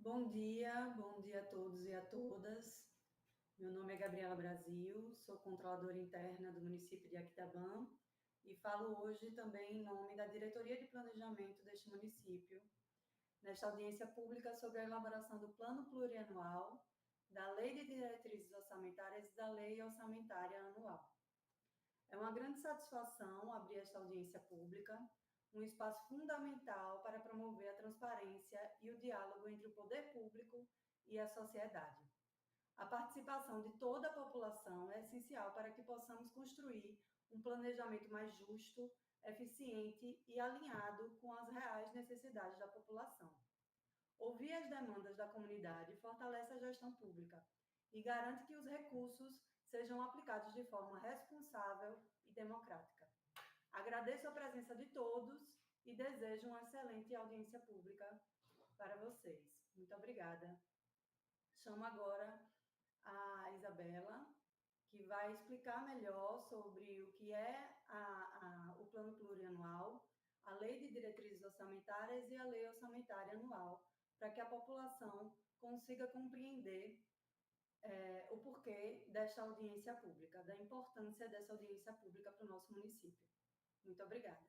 Bom dia a todos e a todas. Meu nome é Gabriela Brasil, sou controladora interna do município de Aquidabã e falo hoje também em nome da Diretoria de Planejamento deste município, nesta audiência pública sobre a elaboração do Plano Plurianual, da Lei de Diretrizes Orçamentárias e da Lei Orçamentária Anual. É uma grande satisfação abrir esta audiência pública, um espaço fundamental para promover a transparência e o diálogo entre o poder público e a sociedade. A participação de toda a população é essencial para que possamos construir um planejamento mais justo, eficiente e alinhado com as reais necessidades da população. Ouvir as demandas da comunidade fortalece a gestão pública e garante que os recursos sejam aplicados de forma responsável e democrática. Agradeço a presença de todos e desejo uma excelente audiência pública para vocês. Muito obrigada. Chamo agora a Isabela, que vai explicar melhor sobre o que é o Plano Plurianual, a Lei de Diretrizes Orçamentárias e a Lei Orçamentária Anual, para que a população consiga compreender o porquê desta audiência pública, da importância dessa audiência pública para o nosso município. Muito obrigada.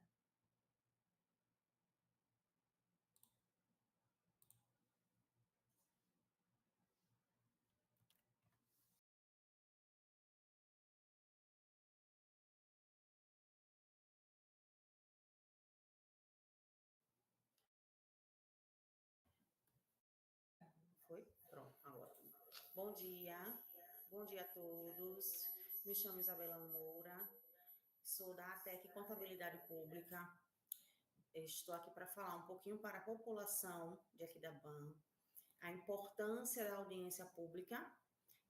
Foi? Pronto, agora. Bom dia a todos. Me chamo Isabela Moura, sou da ATEC Contabilidade Pública. Estou aqui para falar um pouquinho para a população de Aquidabã, a importância da audiência pública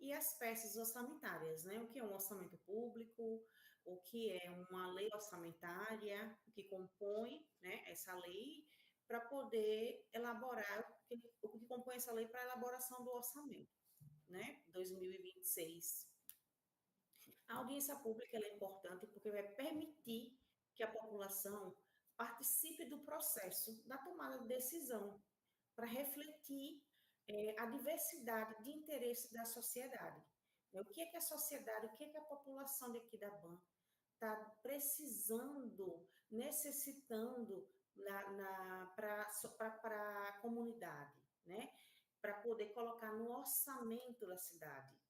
e as peças orçamentárias, né? O que é um orçamento público, o que é uma lei orçamentária, o que compõe, né, essa lei, para poder elaborar o que compõe essa lei para a elaboração do orçamento, né, 2026. A audiência pública é importante porque vai permitir que a população participe do processo da tomada de decisão, para refletir a diversidade de interesses da sociedade. O que é que a sociedade, o que é que a população de Aquidabã está precisando, necessitando para a comunidade, né? Para poder colocar no orçamento da cidade.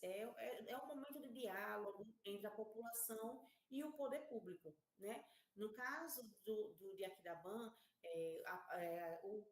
É um momento de diálogo entre a população e o poder público, né? No caso de Aquidabã,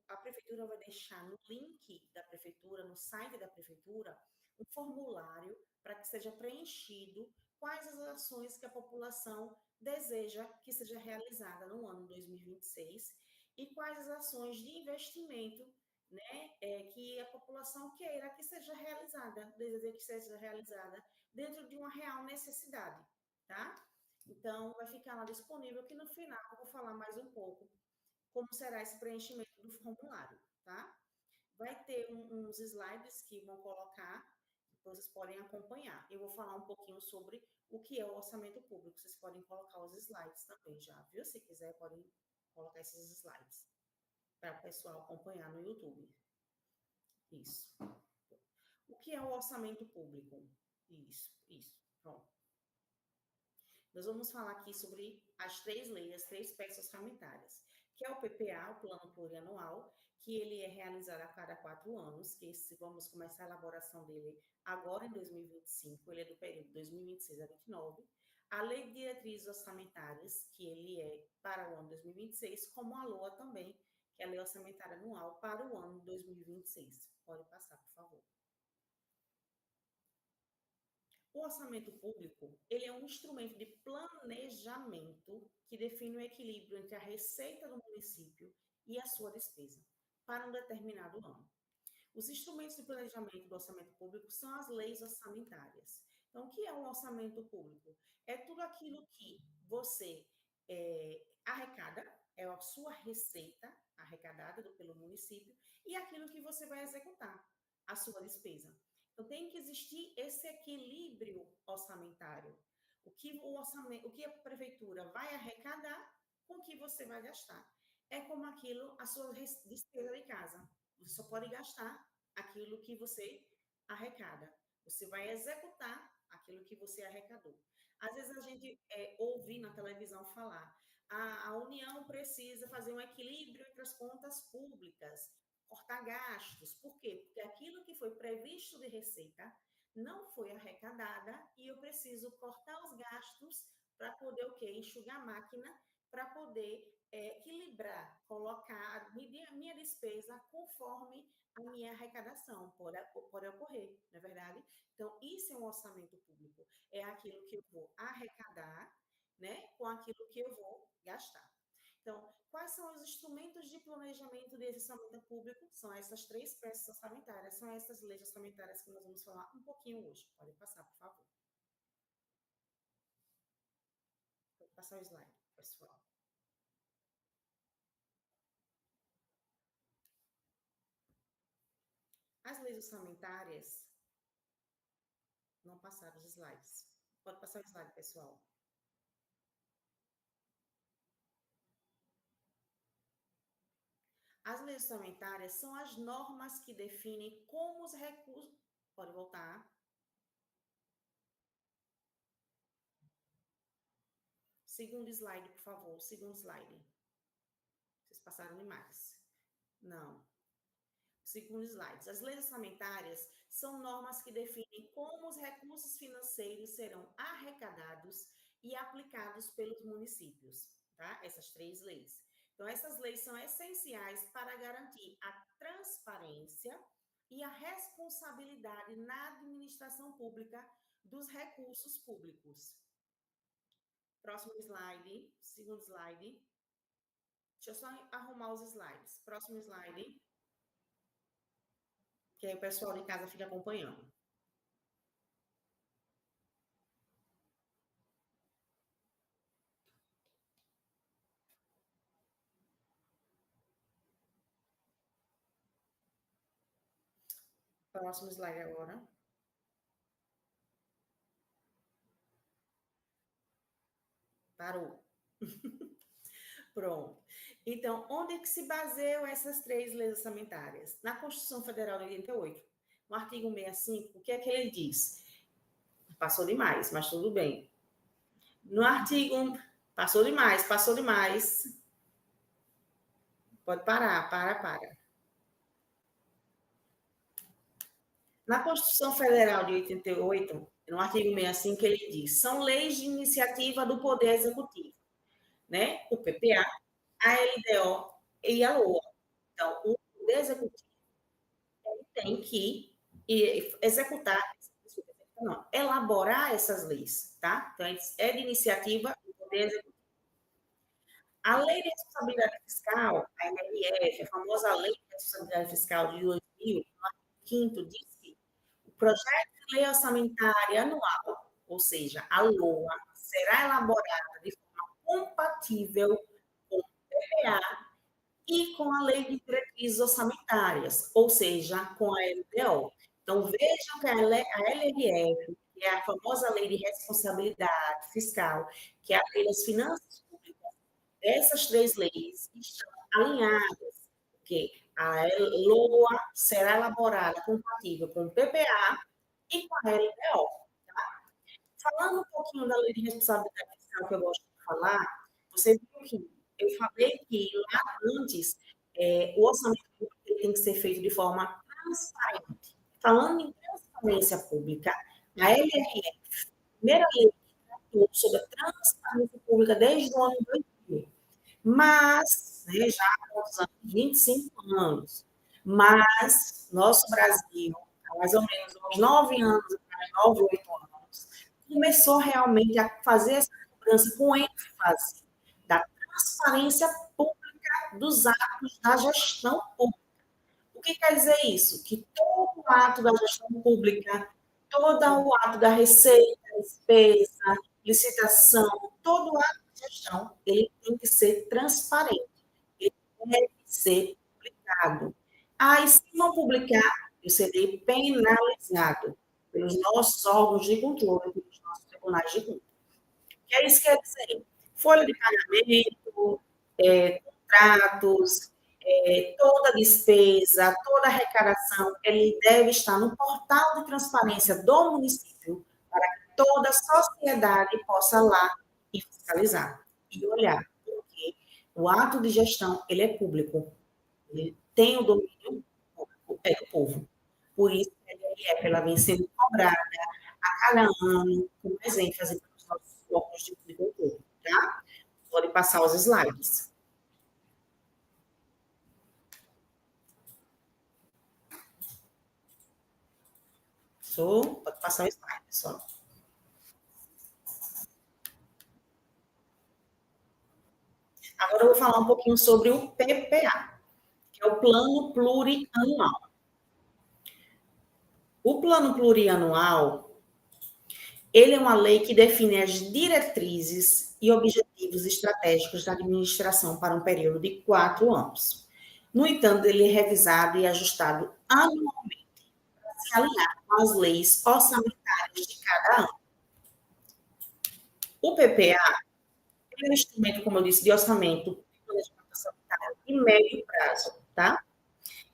a prefeitura vai deixar no link da prefeitura, no site da prefeitura, um formulário para que seja preenchido quais as ações que a população deseja que seja realizada no ano 2026 e quais as ações de investimento, né, que a população queira que seja realizada, deseja que seja realizada dentro de uma real necessidade, tá? Então, vai ficar lá disponível que no final eu vou falar mais um pouco como será esse preenchimento do formulário, tá? Vai ter uns slides que vão colocar, vocês podem acompanhar. Eu vou falar um pouquinho sobre o que é o orçamento público. Vocês podem colocar os slides também já, viu? Se quiser, podem colocar esses slides para o pessoal acompanhar no YouTube. Isso. O que é o orçamento público? Isso. Pronto. Nós vamos falar aqui sobre as três leis, as três peças orçamentárias, que é o PPA, o Plano Plurianual, que ele é realizado a cada 4 anos, que vamos começar a elaboração dele agora em 2025, ele é do período 2026 a 2029. A Lei de Diretrizes Orçamentárias, que ele é para o ano 2026, como a LOA também, que é a Lei Orçamentária Anual para o ano 2026. Pode passar, por favor. O orçamento público, ele é um instrumento de planejamento que define o equilíbrio entre a receita do município e a sua despesa para um determinado ano. Os instrumentos de planejamento do orçamento público são as leis orçamentárias. Então, o que é um orçamento público? É tudo aquilo que você arrecada, é a sua receita arrecadada pelo município, e aquilo que você vai executar, a sua despesa. Então, tem que existir esse equilíbrio orçamentário. O que a prefeitura vai arrecadar com o que você vai gastar. É como aquilo, a sua despesa de casa. você só pode gastar aquilo que você arrecada. Você vai executar aquilo que você arrecadou. Às vezes a gente ouve na televisão falar, a União precisa fazer um equilíbrio entre as contas públicas, cortar gastos. Por quê? Porque aquilo que foi previsto de receita não foi arrecadada e eu preciso cortar os gastos para poder o quê? Enxugar a máquina, para poder equilibrar, colocar a minha despesa conforme a minha arrecadação pode ocorrer, não é verdade? Então, isso é um orçamento público. É aquilo que eu vou arrecadar, né, com aquilo que eu vou gastar. Então, quais são os instrumentos de planejamento de orçamento público? São essas três peças orçamentárias, são essas leis orçamentárias que nós vamos falar um pouquinho hoje. Pode passar, por favor. Pode passar o slide, pessoal. As leis orçamentárias não passaram os slides. Pode passar o slide, pessoal. As leis orçamentárias são as normas que definem como os recursos... Pode voltar. Segundo slide, por favor. Segundo slide. Vocês passaram demais. Não. Segundo slide. As leis orçamentárias são normas que definem como os recursos financeiros serão arrecadados e aplicados pelos municípios, tá? Essas três leis. Então, essas leis são essenciais para garantir a transparência e a responsabilidade na administração pública dos recursos públicos. Próximo slide, segundo slide. Deixa eu só arrumar os slides. Próximo slide. Que aí o pessoal de casa fica acompanhando. Próximo slide agora. Parou. Pronto. Então, onde é que se baseiam essas três leis orçamentárias? Na Constituição Federal de 88. No artigo 65, o que é que ele diz? Passou demais, mas tudo bem. No artigo... Passou demais, passou demais. Pode parar, para. Na Constituição Federal de 88, no artigo 65, ele diz: são leis de iniciativa do Poder Executivo, né? O PPA, a LDO e a LOA. Então, o Poder Executivo tem que executar, não, elaborar essas leis, tá? Então, é de iniciativa do Poder Executivo. A Lei de Responsabilidade Fiscal, a LRF, a famosa Lei de Responsabilidade Fiscal de 2000, no artigo 5º, diz que o projeto de lei orçamentária anual, ou seja, a LOA, será elaborada de forma compatível com o PPA e com a Lei de Diretrizes Orçamentárias, ou seja, com a LDO. Então, vejam que a LRF, que é a famosa Lei de Responsabilidade Fiscal, que é a Lei das Finanças Públicas, essas três leis estão alinhadas, porque a LOA será elaborada compatível com o PPA e com a LDO. Tá? Falando um pouquinho da Lei de Responsabilidade Fiscal, que eu gosto de falar, você viu que eu falei que lá antes o orçamento público tem que ser feito de forma transparente. Falando em transparência pública, a LRF, a primeira lei que tratou sobre a transparência pública desde o ano 2000, mas, né, já há quantos anos? 25 anos. Mas nosso Brasil, há mais ou menos uns 9 anos, 9, 8 anos, começou realmente a fazer essa cobrança com ênfase da transparência pública dos atos da gestão pública. O que quer dizer isso? Que todo o ato da gestão pública, todo o ato da receita, despesa, licitação, todo o ato de gestão, ele tem que ser transparente, ele deve ser publicado. E se não publicar, eu serei penalizado pelos nossos órgãos de controle, pelos nossos tribunais de contas. O que é isso que quer dizer? Folha de pagamento, contratos, toda despesa, toda arrecadação, ele deve estar no portal de transparência do município, para que toda a sociedade possa lá e fiscalizar e olhar, porque o ato de gestão, ele é público, ele tem o domínio é do povo. Por isso, ela vem sendo cobrada a cada ano, com mais ênfase pelos nossos órgãos de controle, tá? Pode passar os slides. Pode passar o slide, pessoal. Agora eu vou falar um pouquinho sobre o PPA, que é o Plano Plurianual. O Plano Plurianual, ele é uma lei que define as diretrizes e objetivos estratégicos da administração para um período de 4 anos. No entanto, ele é revisado e ajustado anualmente para se alinhar com as leis orçamentárias de cada ano. O PPA é um instrumento, como eu disse, de orçamento de médio prazo, tá?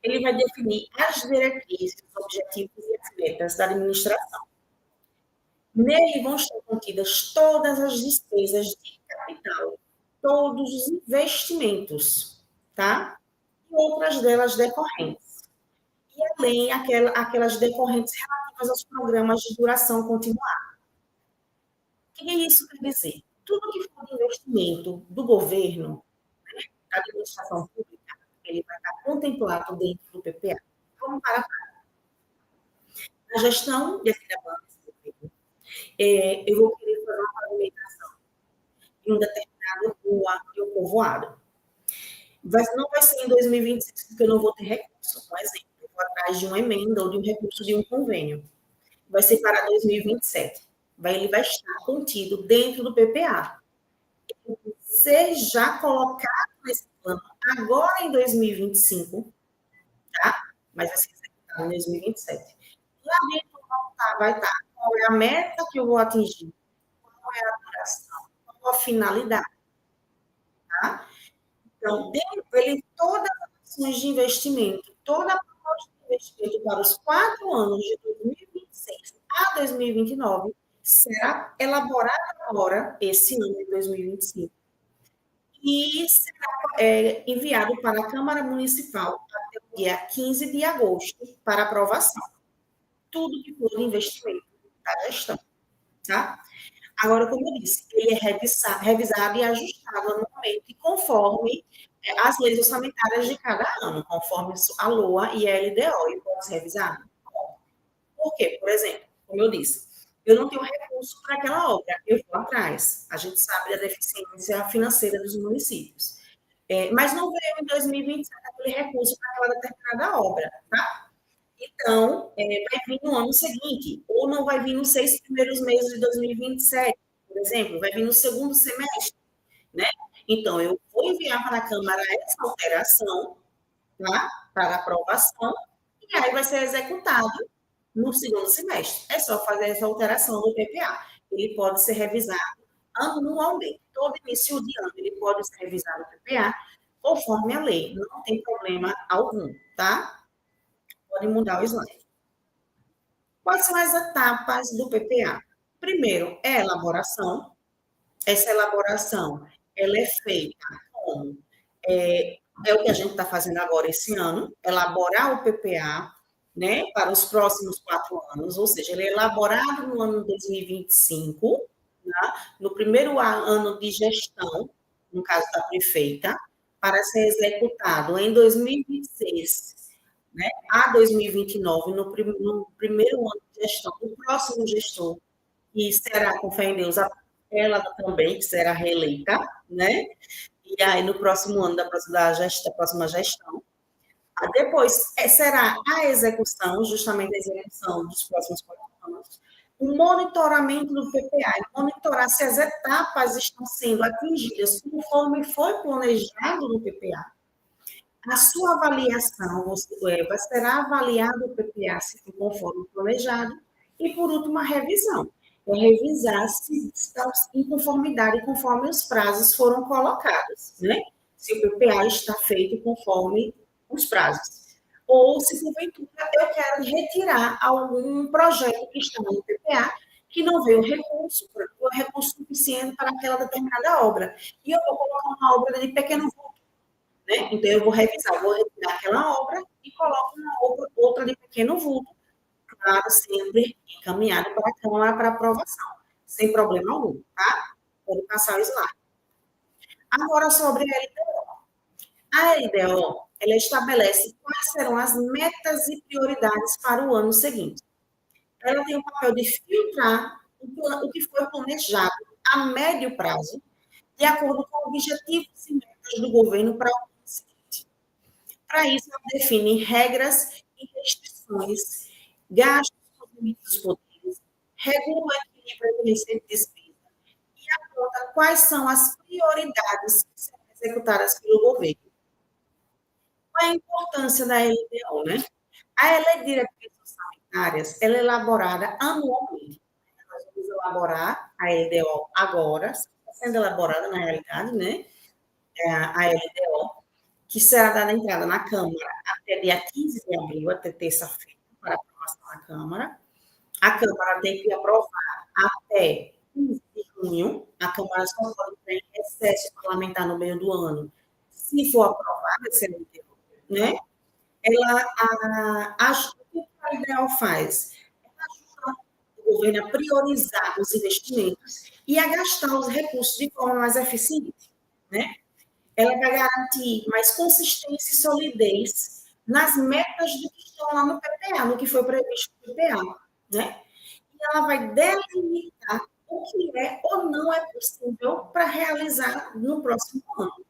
Ele vai definir as diretrizes, os objetivos e as metas da administração. Nele vão estar contidas todas as despesas de capital, todos os investimentos, tá? E outras delas decorrentes. E além aquelas decorrentes relativas aos programas de duração continuada. O que isso quer dizer? Tudo que for de investimento do governo, né, da administração pública, ele vai estar contemplado dentro do PPA. Vamos para a gestão de cidadãos. Eu vou querer fazer uma pavimentação em um determinado rua e um povoado. Não vai ser em 2025, porque eu não vou ter recurso. Um exemplo, eu vou atrás de uma emenda ou de um recurso de um convênio. Vai ser para 2027. Ele vai estar contido dentro do PPA. Ser já colocado nesse plano agora em 2025, tá? Mas vai ser executado em 2027. Lá dentro vai estar qual é a meta que eu vou atingir, qual é a duração, qual a finalidade, tá? Então, todas as ações de investimento, toda a proposta de investimento para os 4 anos de 2026 a 2029 será elaborada agora, esse ano de 2025, e será enviado para a Câmara Municipal até o dia 15 de agosto para aprovação. Tudo que for investimento da gestão, tá? Agora, como eu disse, ele é revisado e ajustado anualmente, conforme as leis orçamentárias de cada ano, conforme a LOA e a LDO. E pode ser revisado? Por quê? Por exemplo, como eu disse, eu não tenho recurso para aquela obra, eu vou atrás. A gente sabe da deficiência financeira dos municípios. Mas não veio em 2027 aquele recurso para aquela determinada obra, tá? Então, vai vir no ano seguinte, ou não vai vir nos 6 primeiros meses de 2027, por exemplo, vai vir no segundo semestre, né? Então, eu vou enviar para a Câmara essa alteração, tá? Para aprovação, e aí vai ser executado no segundo semestre. É só fazer essa alteração do PPA. Ele pode ser revisado anualmente. Todo início de ano ele pode ser revisado o PPA conforme a lei. Não tem problema algum, tá? Pode mudar o slide. Quais são as etapas do PPA? Primeiro, é a elaboração. Essa elaboração, ela é feita como? É o que a gente está fazendo agora esse ano, elaborar o PPA, né, para os próximos 4 anos, ou seja, ele é elaborado no ano 2025, né, no primeiro ano de gestão, no caso da prefeita, para ser executado em 2026, né, a 2029, no primeiro ano de gestão, do próximo gestor, que será, com fé em Deus, ela também, que será reeleita, né? E aí, no próximo ano da próxima gestão. Depois, será a execução, justamente a execução dos próximos 4 anos, o monitoramento do PPA, monitorar se as etapas estão sendo atingidas conforme foi planejado no PPA. A sua avaliação vai ser avaliado o PPA se for conforme planejado, e, por último, a revisão. Revisar se está em conformidade conforme os prazos foram colocados, né? se o PPA está feito conforme os prazos. Ou se, porventura, eu quero retirar algum projeto que está no PPA que não veio recurso suficiente para aquela determinada obra. E eu vou colocar uma obra de pequeno vulto, né? Então, eu vou revisar, vou retirar aquela obra e coloco outra de pequeno vulto, claro, sempre encaminhado para a Câmara para aprovação, sem problema algum, tá? Pode passar o slide. Agora, sobre a LDO. A LDO, ela estabelece quais serão as metas e prioridades para o ano seguinte. Ela tem o papel de filtrar o que foi planejado a médio prazo, de acordo com objetivos e metas do governo para o ano seguinte. Para isso, ela define regras e restrições, gastos com limites dos poderes, regula o equilíbrio de receita e despesa e aponta quais são as prioridades que serão executadas pelo governo. Qual é a importância da LDO, né? A Lei de Diretrizes Orçamentárias, ela é elaborada anualmente. Nós vamos elaborar a LDO agora, está sendo elaborada na realidade, né? A LDO, que será dada entrada na Câmara até dia 15 de abril, até terça-feira, para aprovação na Câmara. A Câmara tem que aprovar até 15 de junho. A Câmara só pode ter recesso parlamentar no meio do ano, se for aprovada essa LDO, né? O que a LDO faz? Ela ajuda o governo a priorizar os investimentos e a gastar os recursos de forma mais eficiente, né? Ela vai garantir mais consistência e solidez nas metas do que estão lá no PPA, no que foi previsto no PPA, né? E ela vai delimitar o que é ou não é possível para realizar no próximo ano.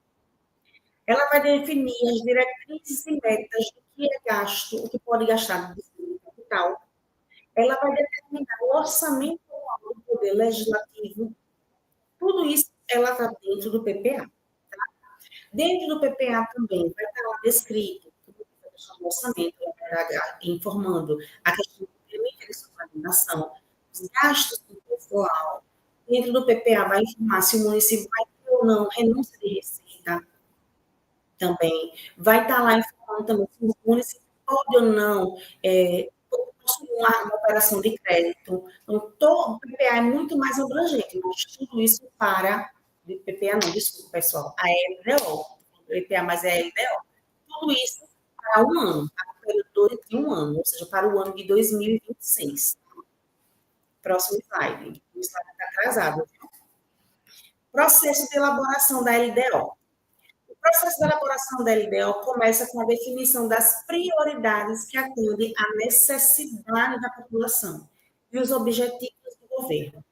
Ela vai definir as diretrizes e metas do que é gasto, o que pode gastar do capital. Ela vai determinar o orçamento do poder legislativo. Tudo isso ela está dentro do PPA. Tá? Dentro do PPA também vai estar lá descrito o orçamento, informando a questão do limite de sustentação, os gastos do pessoal. Dentro do PPA vai informar se o município vai ter ou não renúncia de receita. Também vai estar lá informando também se o município pode ou não possuir uma operação de crédito. Então, o PPA é muito mais abrangente, mas tudo isso para... PPA não, desculpa, pessoal, a LDO. PPA, mas é a LDO. Tudo isso para um ano, para o período de um ano, ou seja, para o ano de 2026. Próximo slide. O slide está atrasado. Processo de elaboração da LDO. O processo de elaboração da LDO começa com a definição das prioridades que atendem à necessidade da população e os objetivos do governo.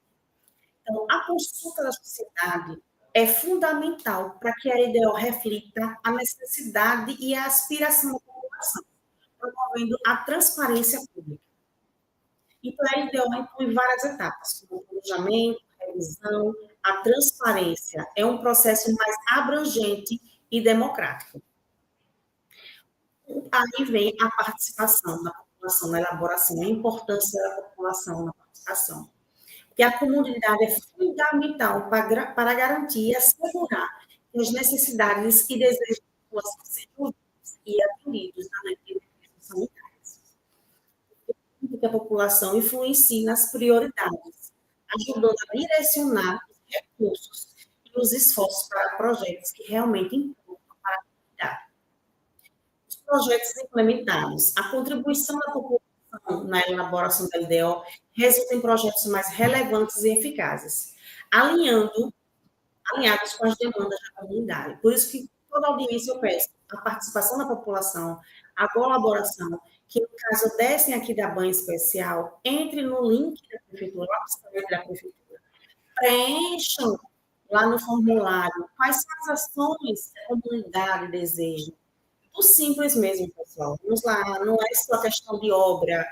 Então, a consulta da sociedade é fundamental para que a LDO reflita a necessidade e a aspiração da população, promovendo a transparência pública. Então, a LDO inclui várias etapas, como o planejamento, revisão, a transparência. É um processo mais abrangente e democrático. Aí vem a participação da população na elaboração, a importância da população na participação. Porque a comunidade é fundamental para garantir e assegurar que as necessidades e desejos da população sejam ouvidos e atendidos na lei de direitos sanitários. Que a população influencie nas prioridades, ajudando a direcionar os recursos e os esforços para projetos que realmente importam para a comunidade. Os projetos implementados, a contribuição da população na elaboração da LDO resulta em projetos mais relevantes e eficazes, alinhados com as demandas da comunidade. Por isso que toda audiência eu peço a participação da população, a colaboração, que no caso descem aqui da banha especial, entre no link da prefeitura, lá no site da prefeitura, preencham lá no formulário quais são as ações que a comunidade deseja. O simples mesmo, pessoal. Vamos lá, não é só questão de obra,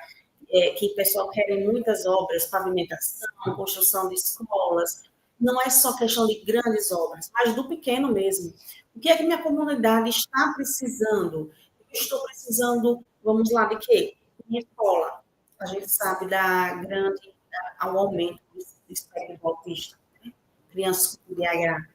que o pessoal quer muitas obras, pavimentação, construção de escolas, não é só questão de grandes obras, mas do pequeno mesmo. O que é que minha comunidade está precisando? Eu estou precisando, vamos lá, de quê? Minha escola. A gente sabe ao aumento do espectro autista, né? Crianças com TDAH.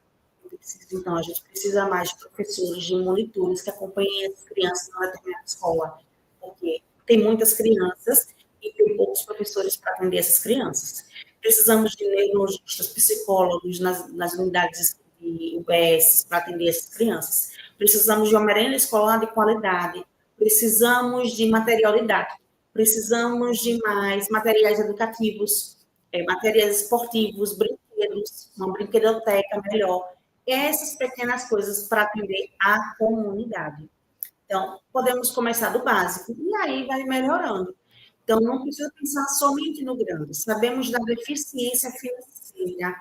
Então, a gente precisa mais de professores, de monitores que acompanhem as crianças na determinada escola, porque tem muitas crianças e tem poucos professores para atender essas crianças. Precisamos de neurologistas, psicólogos nas unidades de UBS para atender essas crianças. Precisamos de uma merenda escolar de qualidade. Precisamos de material didático. Precisamos de mais materiais educativos, materiais esportivos, brinquedos, uma brinquedoteca melhor. Essas pequenas coisas para atender a comunidade. Então, podemos começar do básico e aí vai melhorando. Então, não precisa pensar somente no grande. Sabemos da deficiência financeira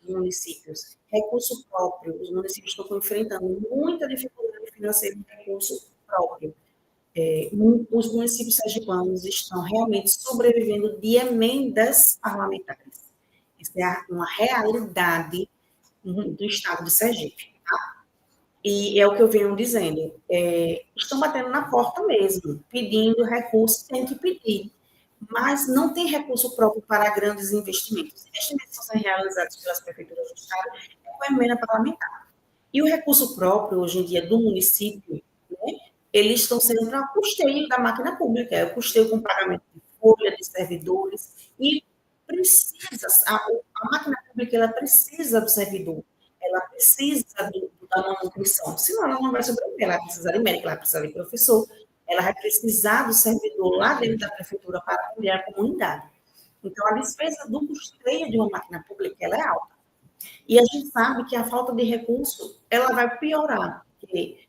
dos municípios. Recurso próprio. Os municípios estão enfrentando muita dificuldade financeira em recurso próprio. Os municípios sergipanos estão realmente sobrevivendo de emendas parlamentares. Isso é uma realidade do estado de Sergipe. Tá? E é o que eu venho dizendo. Estão batendo na porta mesmo, pedindo recursos, tem que pedir. Mas não tem recurso próprio para grandes investimentos. Os investimentos são realizados pelas prefeituras do estado com emenda parlamentar. E o recurso próprio, hoje em dia, do município, né, eles estão sendo para o custeio da máquina pública, é o custeio com pagamento de folha, de servidores, e precisa, a máquina pública, ela precisa do servidor, ela precisa da manutenção, senão ela não vai sobreviver, ela vai precisar de médico, ela vai precisar de professor, ela vai precisar do servidor lá dentro da prefeitura para atender a comunidade. Então, a despesa do custeio de uma máquina pública, ela é alta. E a gente sabe que a falta de recurso, ela vai piorar, porque,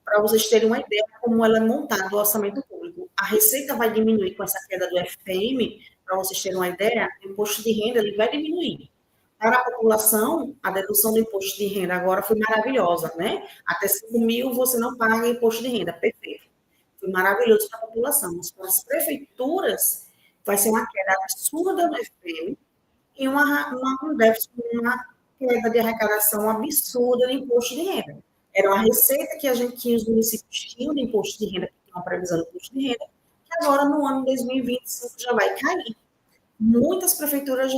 para vocês terem uma ideia como ela é montada o orçamento público, a receita vai diminuir com essa queda do FPM, para vocês terem uma ideia, o imposto de renda ele vai diminuir. Para a população, a dedução do imposto de renda agora foi maravilhosa, né? Até 5 mil você não paga imposto de renda, perfeito. Foi maravilhoso para a população, mas para as prefeituras vai ser uma queda absurda no FPM e um déficit, uma queda de arrecadação absurda de imposto de renda. Era uma receita que os municípios tinham de imposto de renda, que tinha uma previsão de imposto de renda, que agora no ano 2025 já vai cair. Muitas prefeituras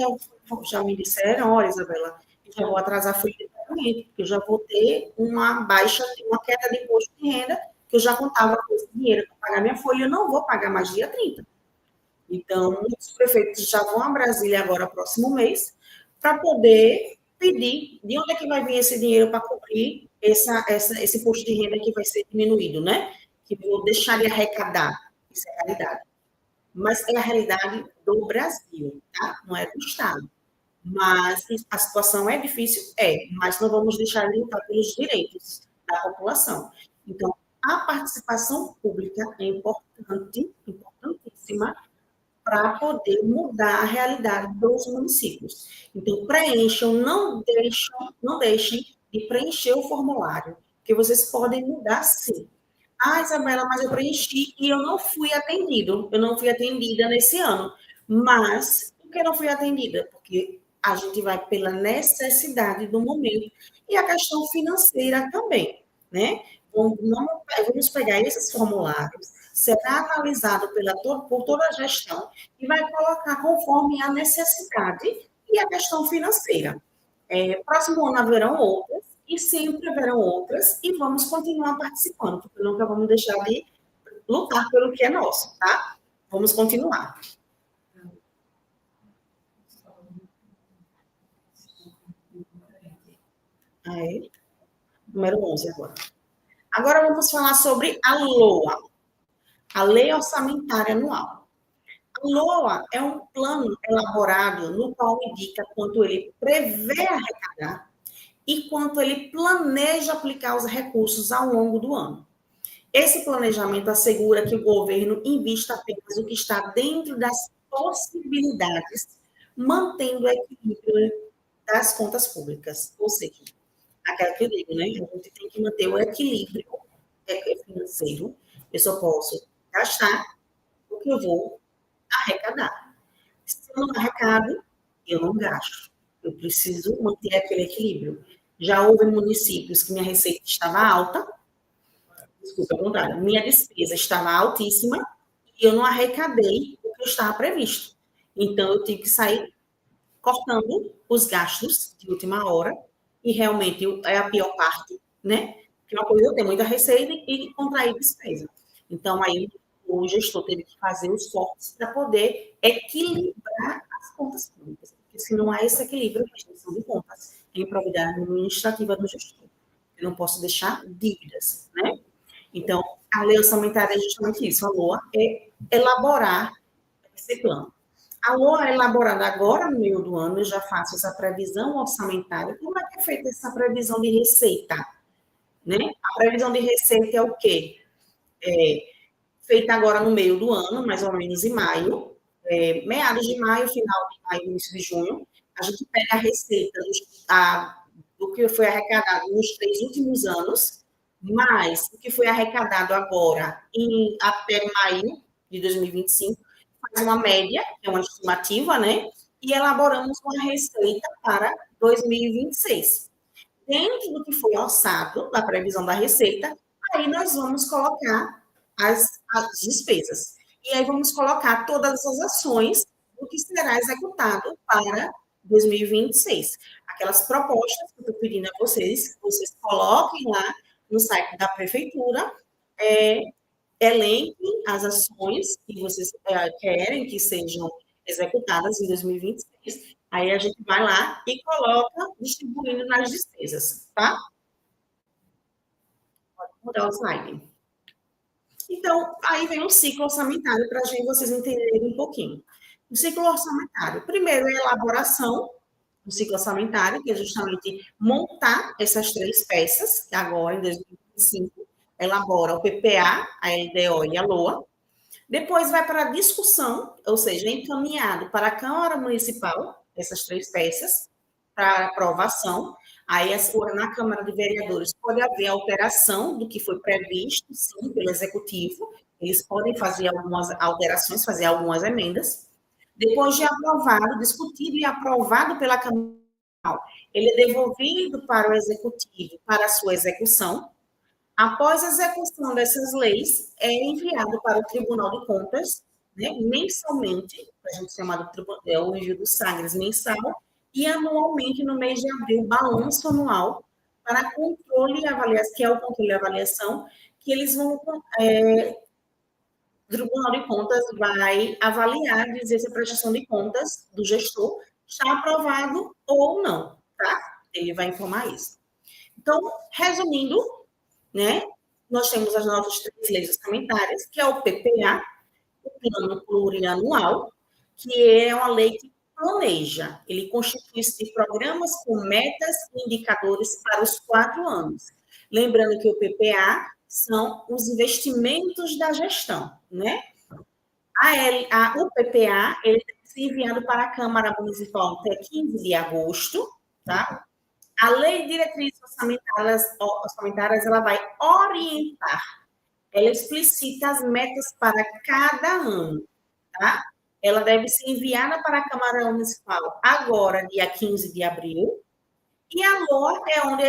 já me disseram, olha, Isabela, eu já vou atrasar a folha de pagamento, porque eu já vou ter uma queda de imposto de renda, que eu já contava com esse dinheiro para pagar minha folha, eu não vou pagar mais dia 30. Então, muitos prefeitos já vão a Brasília agora, próximo mês, para poder pedir de onde é que vai vir esse dinheiro para cobrir esse imposto de renda que vai ser diminuído, né? Que vou deixar de arrecadar. Isso é a realidade. Mas é a realidade do Brasil, tá? Não é do Estado. Mas a situação é difícil? Mas não vamos deixar de lutar pelos direitos da população. Então, a participação pública é importante, importantíssima, para poder mudar a realidade dos municípios. Então, não deixem de preencher o formulário, que vocês podem mudar sim. Ah, Isabela, mas eu preenchi e eu não fui atendido. Eu não fui atendida nesse ano. Mas, por que não fui atendida? Porque a gente vai pela necessidade do momento e a questão financeira também, né? Vamos pegar esses formulários, será analisado por toda a gestão e vai colocar conforme a necessidade e a questão financeira. Próximo ano haverão outras, e sempre haverão outras, e vamos continuar participando, porque nunca vamos deixar de lutar pelo que é nosso, tá? Vamos continuar. Número 11 agora. Agora vamos falar sobre a LOA, a Lei Orçamentária Anual. A LOA é um plano elaborado no qual indica quanto ele prevê arrecadar e quanto ele planeja aplicar os recursos ao longo do ano. Esse planejamento assegura que o governo invista apenas o que está dentro das possibilidades, mantendo o equilíbrio das contas públicas. Ou seja, aquela que eu digo, né? A gente tem que manter o equilíbrio financeiro. Eu só posso gastar o que eu vou arrecadar. Se eu não arrecado, eu não gasto. Eu preciso manter aquele equilíbrio. Já houve municípios que minha receita estava alta, desculpa, ao contrário, minha despesa estava altíssima e eu não arrecadei o que estava previsto. Então, eu tive que sair cortando os gastos de última hora e realmente é a pior parte, né? Porque uma coisa é ter muita receita e contrair despesa. Então, aí o gestor teve que fazer os cortes para poder equilibrar as contas públicas. Porque se não há esse equilíbrio, a gestão de contas é improbidade administrativa do gestor. Eu não posso deixar dívidas, né? Então, a lei orçamentária é justamente isso. A LOA é elaborar esse plano. A LOA é elaborada agora, no meio do ano, eu já faço essa previsão orçamentária. Como é que é feita essa previsão de receita? Né? A previsão de receita é o quê? Feita agora no meio do ano, mais ou menos em maio, meados de maio, final de maio, início de junho, a gente pega a receita do que foi arrecadado nos 3 últimos anos, mais o que foi arrecadado agora até maio de 2025, faz uma média, que é uma estimativa, né? E elaboramos uma receita para 2026. Dentro do que foi orçado, da previsão da receita, aí nós vamos colocar as despesas. E aí vamos colocar todas as ações do que será executado para 2026. Aquelas propostas que eu estou pedindo a vocês, que vocês coloquem lá no site da prefeitura, elenquem as ações que vocês querem que sejam executadas em 2026. Aí a gente vai lá e coloca distribuindo nas despesas, tá? Pode mudar o slide. Então, aí vem o ciclo orçamentário para vocês entenderem um pouquinho. O ciclo orçamentário, primeiro é a elaboração do ciclo orçamentário, que é justamente montar essas 3 peças, que agora, em 2025, elabora o PPA, a LDO e a LOA. Depois vai para a discussão, ou seja, encaminhado para a Câmara Municipal, essas 3 peças, para aprovação. Aí, na Câmara de Vereadores, pode haver alteração do que foi previsto, sim, pelo Executivo. Eles podem fazer algumas alterações, fazer algumas emendas. Depois de aprovado, discutido e aprovado pela Câmara Municipal, ele é devolvido para o Executivo para a sua execução. Após a execução dessas leis, é enviado para o Tribunal de Contas, né, mensalmente, a gente chama o envio do Sagres mensal, e anualmente, no mês de abril, o balanço anual para controle e avaliação, que é o controle e avaliação, que eles vão, o Tribunal de Contas vai avaliar, dizer se a prestação de contas do gestor está aprovado ou não, tá? Ele vai informar isso. Então, resumindo, né, nós temos as nossas 3 leis orçamentárias, que é o PPA, o Plano Plurianual, que é uma lei que planeja, ele constitui-se de programas com metas e indicadores para os 4 anos. Lembrando que o PPA são os investimentos da gestão, né? O PPA, ele tem que ser enviado para a Câmara Municipal até 15 de agosto, tá? A Lei de Diretrizes Orçamentárias, ela vai orientar, ela explicita as metas para cada ano, tá? Ela deve ser enviada para a Câmara Municipal agora, dia 15 de abril, e a LOA é onde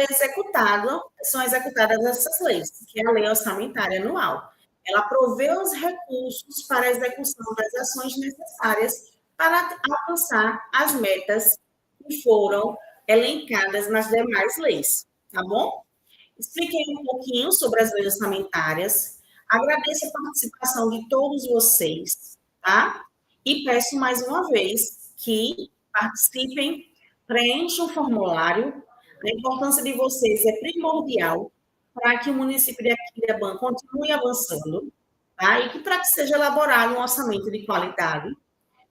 são executadas essas leis, que é a Lei Orçamentária Anual. Ela provê os recursos para a execução das ações necessárias para alcançar as metas que foram elencadas nas demais leis, tá bom? Expliquei um pouquinho sobre as leis orçamentárias, agradeço a participação de todos vocês, tá? E peço mais uma vez que participem, preencham o formulário, a importância de vocês é primordial para que o município de Aquidauã continue avançando, tá? E que para que seja elaborado um orçamento de qualidade,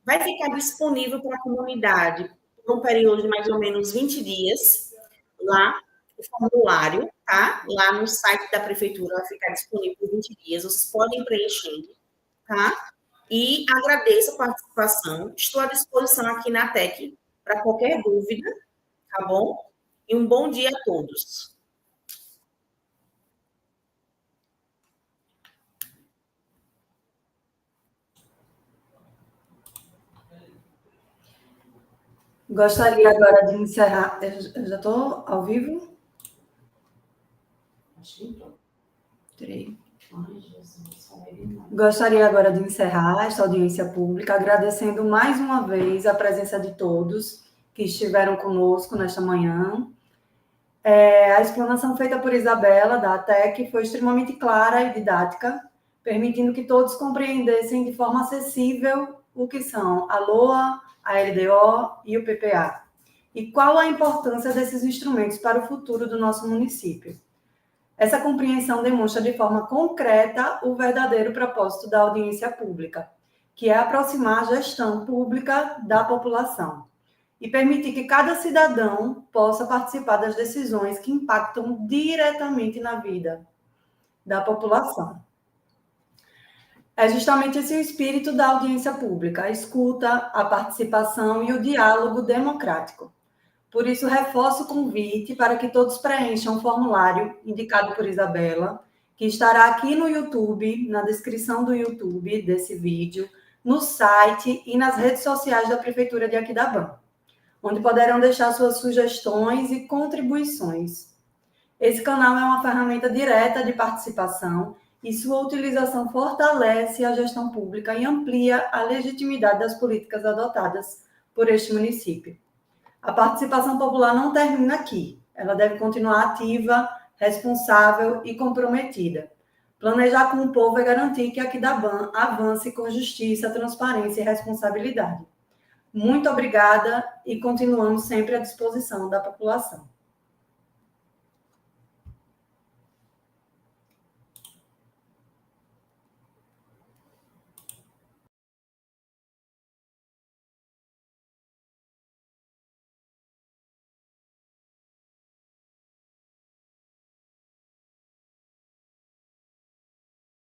vai ficar disponível para a comunidade por um período de mais ou menos 20 dias, lá, o formulário, tá? Lá no site da prefeitura vai ficar disponível por 20 dias, vocês podem preencher, tá? E agradeço a participação, estou à disposição aqui na TEC para qualquer dúvida, tá bom? E um bom dia a todos. Gostaria agora de encerrar. Eu já estou ao vivo? Gostaria agora de encerrar esta audiência pública, agradecendo mais uma vez a presença de todos que estiveram conosco nesta manhã A explanação feita por Isabela, da ATEC, foi extremamente clara e didática, permitindo que todos compreendessem de forma acessível o que são a LOA, a LDO e o PPA, e qual a importância desses instrumentos para o futuro do nosso município. Essa compreensão demonstra de forma concreta o verdadeiro propósito da audiência pública, que é aproximar a gestão pública da população e permitir que cada cidadão possa participar das decisões que impactam diretamente na vida da população. É justamente esse o espírito da audiência pública, a escuta, a participação e o diálogo democrático. Por isso, reforço o convite para que todos preencham o formulário indicado por Isabela, que estará aqui no YouTube, na descrição do YouTube desse vídeo, no site e nas redes sociais da Prefeitura de Aquidabã, onde poderão deixar suas sugestões e contribuições. Esse canal é uma ferramenta direta de participação e sua utilização fortalece a gestão pública e amplia a legitimidade das políticas adotadas por este município. A participação popular não termina aqui, ela deve continuar ativa, responsável e comprometida. Planejar com o povo é garantir que Aquidabã avance com justiça, transparência e responsabilidade. Muito obrigada e continuamos sempre à disposição da população.